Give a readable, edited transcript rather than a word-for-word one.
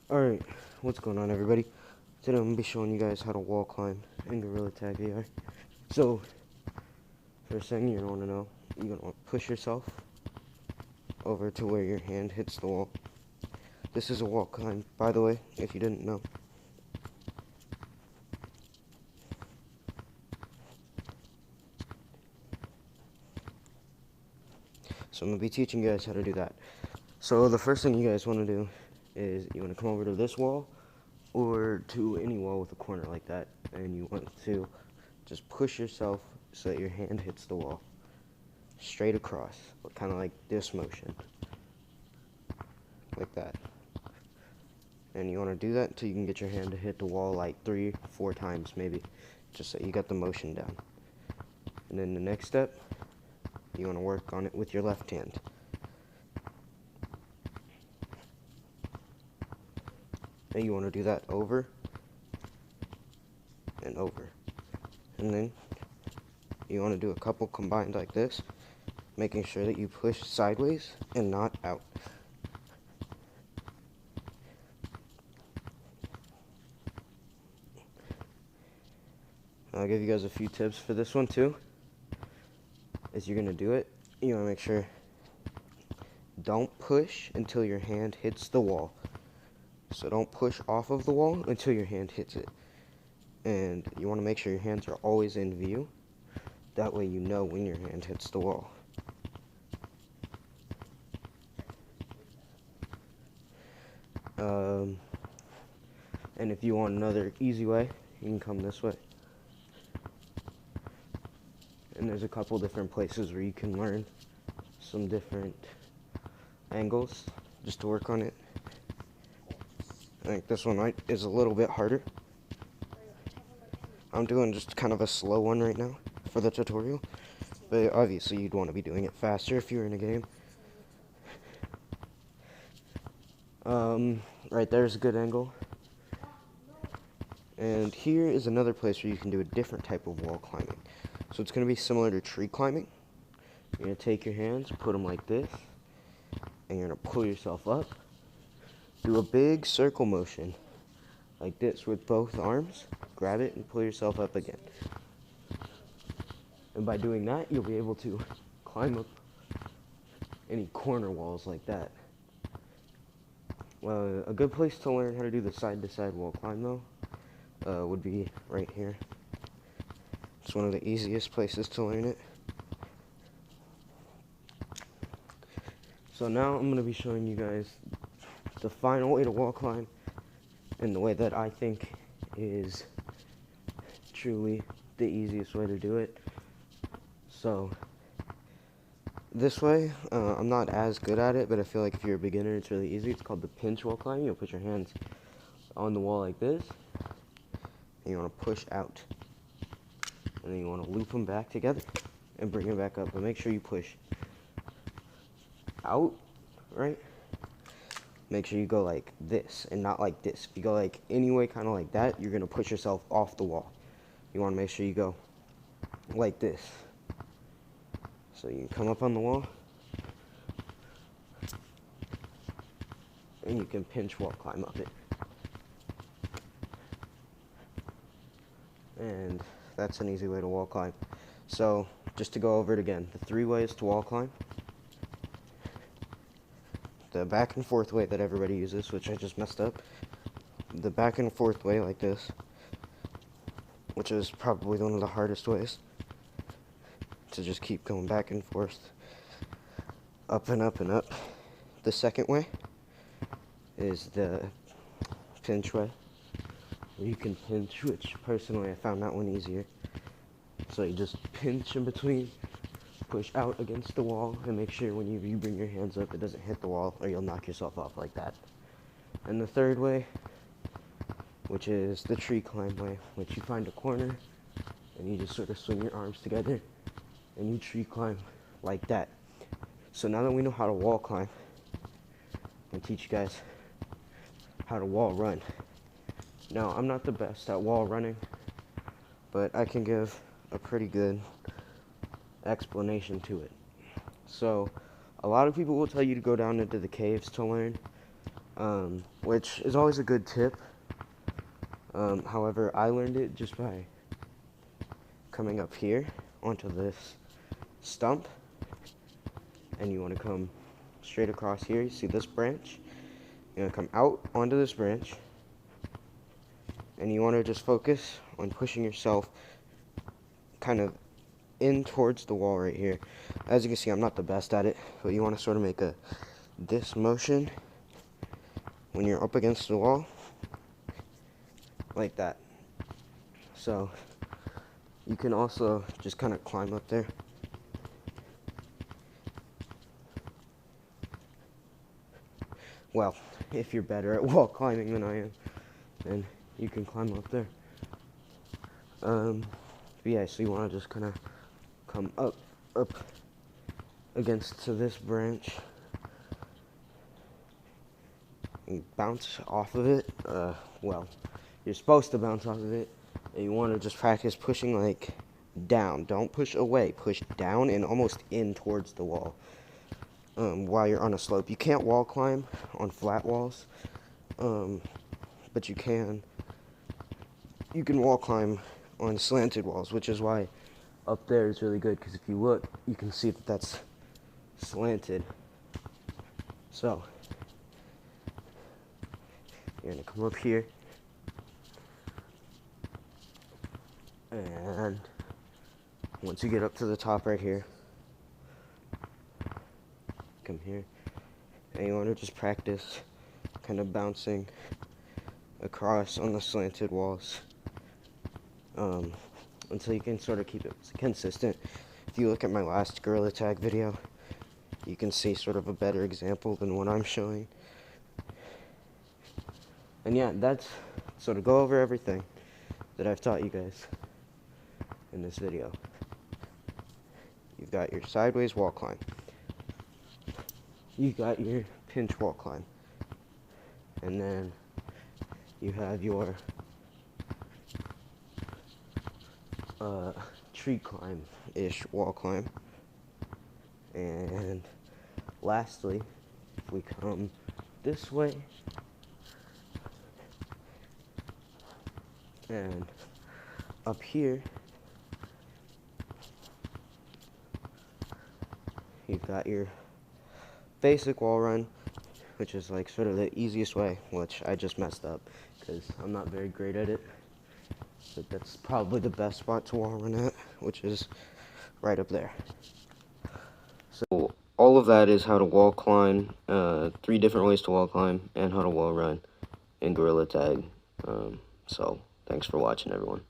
Alright, what's going on, everybody? Today I'm going to be showing you guys how to wall climb in Gorilla Tag AI. So, first thing you're going to want to know, you're going to want to push yourself over to where your hand hits the wall. This is a wall climb, by the way, if you didn't know. So I'm going to be teaching you guys how to do that. So the first thing you guys want to do is you want to come over to this wall or to any wall with a corner like that, and you want to just push yourself so that your hand hits the wall straight across, kind of like this motion, like that. And you want to do that until you can get your hand to hit the wall like 3-4 times maybe, just so you got the motion down. And then the next step, you want to work on it with your left hand. And you want to do that over and over. And then you want to do a couple combined like this, making sure that you push sideways and not out. I'll give you guys a few tips for this one too. As you're going to do it, you want to make sure don't push until your hand hits the wall. So don't push off of the wall until your hand hits it. And you want to make sure your hands are always in view. That way you know when your hand hits the wall. And if you want another easy way, you can come this way. And there's a couple different places where you can learn some different angles just to work on it. I think this one is a little bit harder. I'm doing just kind of a slow one right now for the tutorial, but obviously you'd want to be doing it faster if you were in a game. Right there's a good angle. And here is another place where you can do a different type of wall climbing. So it's going to be similar to tree climbing. You're going to take your hands, put them like this, and you're going to pull yourself up. Do a big circle motion, like this, with both arms. Grab it and pull yourself up again. And by doing that, you'll be able to climb up any corner walls like that. Well, a good place to learn how to do the side-to-side wall climb, though, would be right here. It's one of the easiest places to learn it. So now I'm going to be showing you guys the final way to wall climb, and the way that I think is truly the easiest way to do it. So this way, I'm not as good at it, but I feel like if you're a beginner, it's really easy. It's called the pinch wall climb. You'll put your hands on the wall like this, and you want to push out. And then you want to loop them back together and bring them back up. But make sure you push out, right? Make sure you go like this and not like this. If you go like any way, kind of like that, you're going to push yourself off the wall. You want to make sure you go like this. So you can come up on the wall, and you can pinch wall climb up it. And that's an easy way to wall climb. So just to go over it again, the 3 ways to wall climb. The back and forth way that everybody uses, which I just messed up. The back and forth way like this, which is probably one of the hardest ways, to just keep going back and forth, up and up and up. The second way is the pinch way, where you can pinch, which personally I found that one easier. So you just pinch in between, push out against the wall, and make sure when you bring your hands up it doesn't hit the wall, or you'll knock yourself off like that. And the third way, which is the tree climb way, which you find a corner and you just sort of swing your arms together and you tree climb like that. So now that we know how to wall climb, I'm going to teach you guys how to wall run. Now, I'm not the best at wall running, but I can give a pretty good explanation to it. So a lot of people will tell you to go down into the caves to learn, which is always a good tip. However, I learned it just by coming up here onto this stump, and you want to come straight across here. You see this branch? You're going to come out onto this branch, and you want to just focus on pushing yourself kind of in towards the wall right here. As you can see, I'm not the best at it, but you want to sort of make this motion when you're up against the wall, like that. So you can also just kind of climb up there. Well, if you're better at wall climbing than I am, then you can climb up there. But yeah, so you want to just kind of come up against to this branch and bounce off of it. Well, you're supposed to bounce off of it, and you want to just practice pushing like down. Don't push away, push down and almost in towards the wall. While you're on a slope, you can't wall climb on flat walls, but you can wall climb on slanted walls, which is why up there is really good, because if you look, you can see that that's slanted. So you're gonna come up here, and once you get up to the top right here, come here, and you want to just practice kind of bouncing across on the slanted walls until you can sort of keep it consistent. If you look at my last Gorilla Tag video, you can see sort of a better example than what I'm showing. And yeah, that's sort of go over everything that I've taught you guys in this video. You've got your sideways wall climb. You got your pinch wall climb. And then you have your tree climb-ish wall climb. And lastly, if we come this way, and up here, you've got your basic wall run, which is like sort of the easiest way, which I just messed up because I'm not very great at it. But that's probably the best spot to wall run at, which is right up there. So all of that is how to wall climb, 3 different ways to wall climb, and how to wall run in Gorilla Tag. So thanks for watching, everyone.